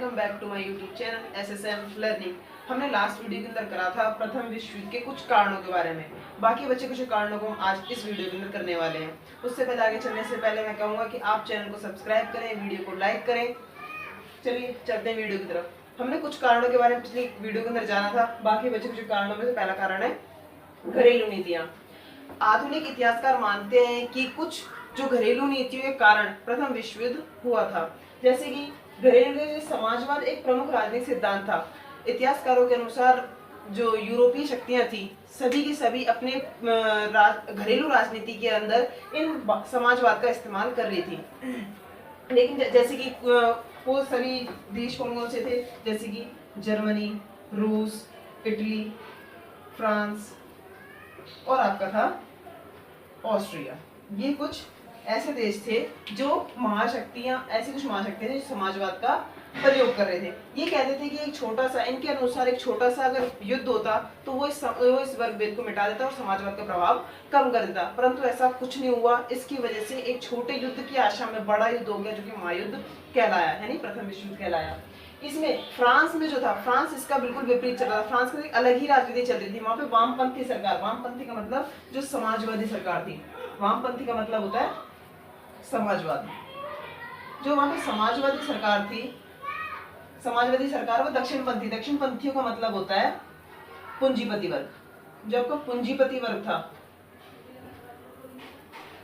Welcome back to my YouTube channel SSM learning. हमने last video के अंदर करा था प्रथम विश्व युद्ध के कुछ कारणों के बारे में। बाकी बचे कुछ कारणों को हम आज इस वीडियो के अंदर करने वाले हैं। उससे पहले आगे चलने से पहले मैं कहूँगा कि आप चैनल को सब्सक्राइब करें, वीडियो को लाइक करें। चलिए चलते हैं वीडियो की तरफ। हमने कुछ कारणों के बारे में पिछली वीडियो के अंदर जाना था। बाकी बचे कुछ कारणों में से पहला कारण है घरेलू नीतियाँ। आधुनिक इतिहासकार मानते हैं कि कुछ जो घरेलू नीतियों के कारण प्रथम विश्व युद्ध हुआ था, जैसे कि घरेलू समाजवाद एक प्रमुख राजनीतिक सिद्धांत था। इतिहासकारों के अनुसार जो यूरोपीय शक्तियां थी सभी की सभी अपने घरेलू राजनीति के अंदर इन समाजवाद का इस्तेमाल कर रही थी। लेकिन जैसे कि वो सभी देश कौन से थे, जैसे कि जर्मनी, रूस, इटली, फ्रांस और आपका था ऑस्ट्रिया। ये कुछ ऐसे देश थे जो महाशक्तियां, ऐसी कुछ महाशक्तियां थी जो समाजवाद का प्रयोग कर रहे थे। ये कहते थे कि एक छोटा सा, इनके अनुसार एक छोटा सा अगर युद्ध होता तो वो इस वर्ग भेद को मिटा देता और समाजवाद का प्रभाव कम कर देता, परंतु ऐसा कुछ नहीं हुआ। इसकी वजह से एक छोटे युद्ध की आशा में बड़ा युद्ध हो गया, जो कि महायुद्ध कहलाया, यानी प्रथम विश्व युद्ध कहलाया। इसमें फ्रांस में जो था, फ्रांस इसका बिल्कुल विपरीत चल रहा था। फ्रांस में एक अलग ही राजनीति चल रही थी। वहां पे वामपंथी सरकार, वामपंथी का मतलब जो समाजवादी सरकार थी, वामपंथी का मतलब होता है समाजवादी। जो वहां पे समाजवादी सरकार थी, समाजवादी सरकार वो दक्षिणपंथी, दक्षिणपंथियों का मतलब होता है पूंजीपति वर्ग। जो आपका पूंजीपति वर्ग था,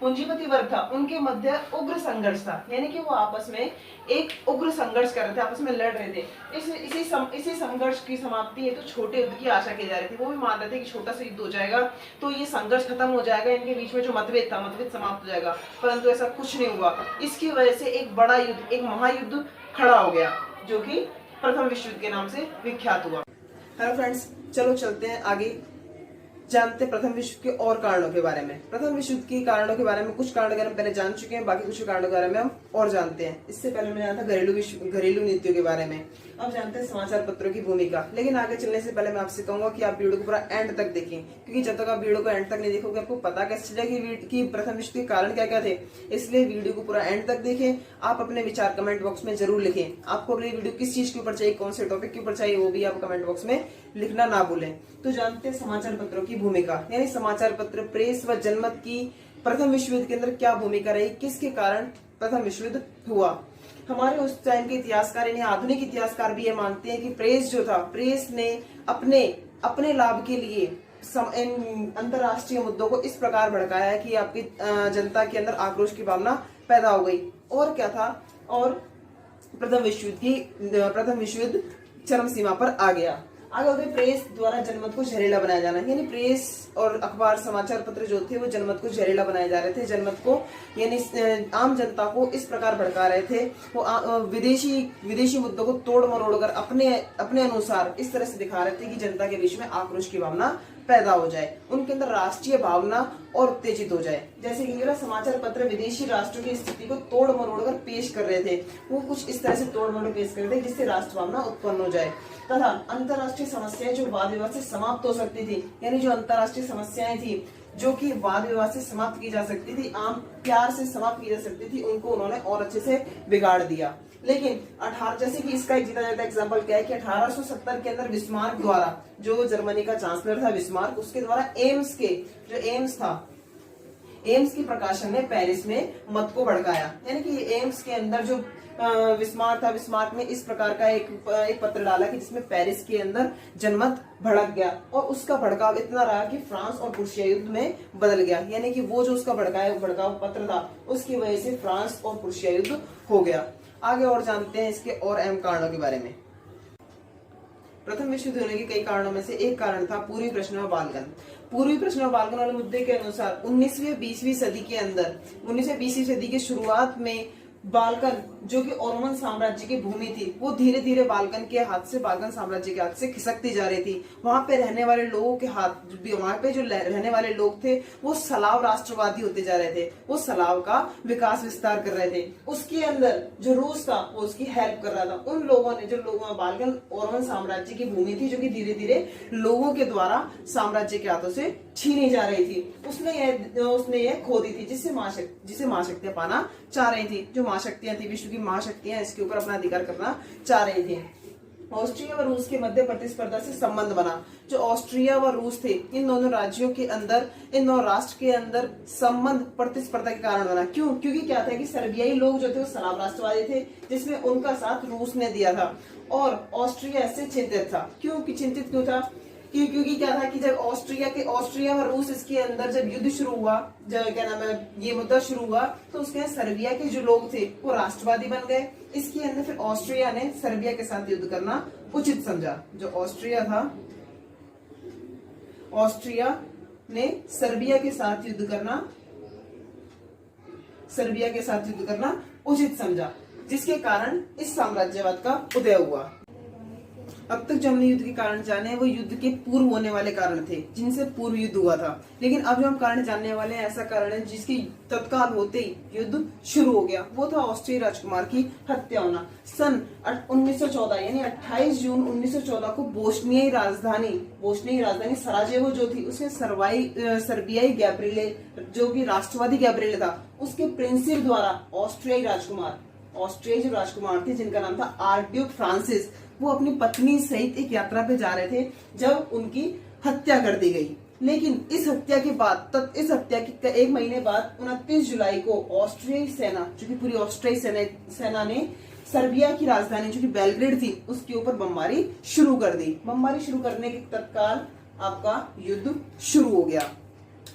पूंजीपति वर्ग था, उनके मध्य उग्र संघर्ष था, यानी कि वो आपस में एक उग्र संघर्ष कर रहे थे, आपस में लड़ रहे थे। इसी संघर्ष की समाप्ति है तो छोटे युद्ध की आशा की जा रही थी। वो भी मान रहे थे कि छोटा सा युद्ध हो जाएगा तो ये संघर्ष खत्म हो जाएगा, इनके बीच में जो मतभेद था, मतभेद समाप्त हो जाएगा, परंतु ऐसा कुछ नहीं हुआ। इसकी वजह से एक बड़ा युद्ध, एक महायुद्ध खड़ा हो गया, जो कि प्रथम विश्व युद्ध के नाम से विख्यात हुआ। हेलो फ्रेंड्स, चलो चलते हैं आगे, जानते प्रथम विश्व के और कारणों के बारे में। प्रथम विश्व युद्ध के कारणों के बारे में कुछ कारणों के बारे में पहले जान चुके हैं, बाकी कुछ कारणों के बारे में हम और जानते हैं। इससे पहले मैं जाना था घरेलू नीतियों के बारे में। अब जानते हैं समाचार पत्रों की भूमिका। लेकिन आगे चलने से पहले मैं आपसे कहूंगा कि आप वीडियो को पूरा एंड तक देखें, क्योंकि जब तक आप वीडियो को एंड तक नहीं देखोगे आपको पता कैसे चलेगा कि प्रथम विश्व के कारण क्या क्या थे। इसलिए वीडियो को पूरा एंड तक देखें। आप अपने विचार कमेंट बॉक्स में जरूर लिखें। आपको अगली वीडियो किस चीज के ऊपर चाहिए, कौन से टॉपिक के ऊपर चाहिए, वो भी आप कमेंट बॉक्स में लिखना ना भूलें। तो जानते हैं समाचार पत्रों की भूमिका, यानी समाचार पत्र, प्रेस व जनमत की प्रथम विश्व युद्ध के अंदर क्या भूमिका रही, किसके कारण प्रथम विश्व युद्ध हुआ। हमारे उस टाइम के इतिहासकार, यानी आधुनिक इतिहासकार भी ये मानते हैं कि प्रेस जो था, प्रेस ने अपने लाभ के लिए अंतरराष्ट्रीय मुद्दों को इस प्रकार भड़काया है कि आपकी जनता के अंदर आक्रोश की भावना पैदा हो गई। और क्या था, और प्रथम विश्व युद्ध चरम सीमा पर आ गया। आगे होते प्रेस द्वारा जनमत को जहरीला बनाया जाना, यानी प्रेस और अखबार, समाचार पत्र जो थे वो जनमत को जहरीला बनाए जा रहे थे। जनमत को, यानी आम जनता को इस प्रकार भड़का रहे थे। वो विदेशी मुद्दों को तोड़ मरोड़ कर अपने अनुसार इस तरह से दिखा रहे थे कि जनता के बीच में आक्रोश की भावना पैदा हो जाए, उनके अंदर राष्ट्रीय भावना और उत्तेजित हो जाए। जैसे कि समाचार पत्र विदेशी राष्ट्रों की स्थिति को तोड़ मरोड़ कर पेश कर रहे थे। वो कुछ इस तरह से तोड़ मरोड़ पेश कर रहे थे जिससे राष्ट्र भावना उत्पन्न हो जाए, तथा अंतरराष्ट्रीय समस्याएं जो वाद विवाद से समाप्त हो सकती थी, यानी जो अंतरराष्ट्रीय समस्याएं थी जो कि वाद विवाद से समाप्त की जा सकती थी, आम प्यार से समाप्त की जा सकती थी, उनको उन्होंने और अच्छे से बिगाड़ दिया। लेकिन जैसे कि इसका एक जीता जाता एग्जाम्पल क्या है कि 1870 के अंदर बिस्मार्क द्वारा, जो जर्मनी का चांसलर था बिस्मार्क, उसके द्वारा एम्स की प्रकाशन ने पेरिस में मत को भड़काया। यानी कि एम्स के अंदर जो बिस्मार्क था, बिस्मार्क ने इस प्रकार का एक पत्र डाला कि जिसमें पेरिस के अंदर जनमत भड़क गया, और उसका भड़काव इतना रहा कि फ्रांस और प्रुशिया युद्ध में बदल गया। यानी कि वो जो उसका भड़काव पत्र था, उसकी वजह से फ्रांस और प्रुशिया युद्ध हो गया। आगे और जानते हैं इसके और अहम कारणों के बारे में। प्रथम विश्व युद्ध होने के कई कारणों में से एक कारण था पूर्वी प्रश्न व बालगन। पूर्वी प्रश्न व बालगन वाले मुद्दे के अनुसार 19वीं सदी के अंदर, 19वीं सदी की शुरुआत में बाल्कन, जो कि ओटोमन साम्राज्य की भूमि थी, वो धीरे धीरे बाल्कन साम्राज्य के हाथ से खिसकती जा रही थी। वहां पे रहने वाले लोगों के वहां पे जो रहने वाले लोग थे वो सलाव राष्ट्रवादी होते जा रहे थे, वो सलाव का विकास विस्तार कर रहे थे। उसके अंदर जो रूस था वो उसकी हेल्प कर रहा था। उन लोगों ने, बाल्कन ओटोमन साम्राज्य की भूमि थी जो कि धीरे धीरे लोगों के द्वारा साम्राज्य के हाथों से छीनी जा रही थी, उसने यह खो दी थी, जिसे महाशक्तियां पाना चाह रही थी। जो महाशक्तियां थी, विश्व की की महाशक्तियां इसके ऊपर अपना अधिकार करना चाह रही थी। ऑस्ट्रिया व रूस के मध्य प्रतिस्पर्धा से संबंध बना। जो ऑस्ट्रिया व रूस थे, इन दोनों राज्यों के अंदर, इन दोनों राष्ट्र के अंदर संबंध प्रतिस्पर्धा के कारण बना। क्यों? क्योंकि क्या था कि सर्बियाई लोग जो थे वो सलाम राष्ट्रवादी थे, जिसमें उनका साथ रूस ने दिया था और ऑस्ट्रिया इससे चिंतित था। क्यों चिंतित क्यों था? क्योंकि क्या था कि जब ऑस्ट्रिया और रूस इसके अंदर जब युद्ध शुरू हुआ, जब क्या नाम है ये मुद्दा शुरू हुआ, तो उसके सर्बिया के जो लोग थे वो राष्ट्रवादी बन गए। इसके अंदर फिर ऑस्ट्रिया ने सर्बिया के साथ युद्ध करना उचित समझा। जो ऑस्ट्रिया था, ऑस्ट्रिया ने सर्बिया के साथ युद्ध करना उचित समझा, जिसके कारण इस साम्राज्यवाद का उदय हुआ। अब तक जो हमने युद्ध के कारण जाने वो युद्ध के पूर्व होने वाले कारण थे, जिनसे पूर्व युद्ध हुआ था। लेकिन अब जो हम कारण जानने वाले हैं, ऐसा कारण है जिसकी तत्काल होते ही युद्ध शुरू हो गया। वो था ऑस्ट्रियाई राजकुमार की हत्या होना। सन 1914 यानी 28 जून 1914 को बोस्नियाई राजधानी सराजेवो जो थी, उसमें सर्बियाई गैब्रिएले, जो कि राष्ट्रवादी गैब्रिएले था, उसके प्रिंसिप द्वारा ऑस्ट्रियाई जो राजकुमार थे, जिनका नाम था आर्चड्यूक फ्रांसिस, वो अपनी पत्नी सहित एक यात्रा पे जा रहे थे जब उनकी हत्या कर दी गई। लेकिन इस हत्या के एक महीने बाद 29 जुलाई को ऑस्ट्रियाई सेना, जो कि पूरी ऑस्ट्रियाई सेना ने सर्बिया की राजधानी जो कि बेलग्रेड थी, उसके ऊपर बमबारी शुरू कर दी। बमबारी शुरू करने के तत्काल आपका युद्ध शुरू हो गया।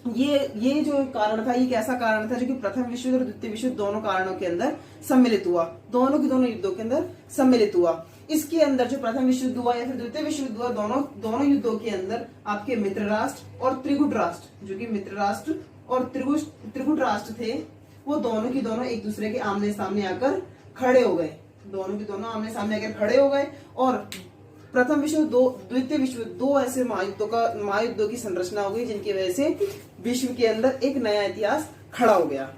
ये जो कारण था, ये एक ऐसा कारण था जो कि प्रथम विश्व युद्ध और द्वितीय विश्व युद्ध दोनों कारणों के अंदर सम्मिलित हुआ, दोनों युद्धों के अंदर सम्मिलित हुआ। इसके अंदर जो प्रथम विश्व युद्ध हुआ या फिर द्वितीय विश्व युद्ध हुआ, दोनों युद्धों के अंदर आपके मित्र राष्ट्र और त्रिगुट राष्ट्र, जो कि मित्र राष्ट्र और त्रिगुट राष्ट्र थे, वो दोनों की दोनों एक दूसरे के आमने सामने आकर खड़े हो गए। और प्रथम विश्व द्वितीय विश्व दो ऐसे महायुद्धों की संरचना हो गई, जिनकी वजह से विश्व के अंदर एक नया इतिहास खड़ा हो गया।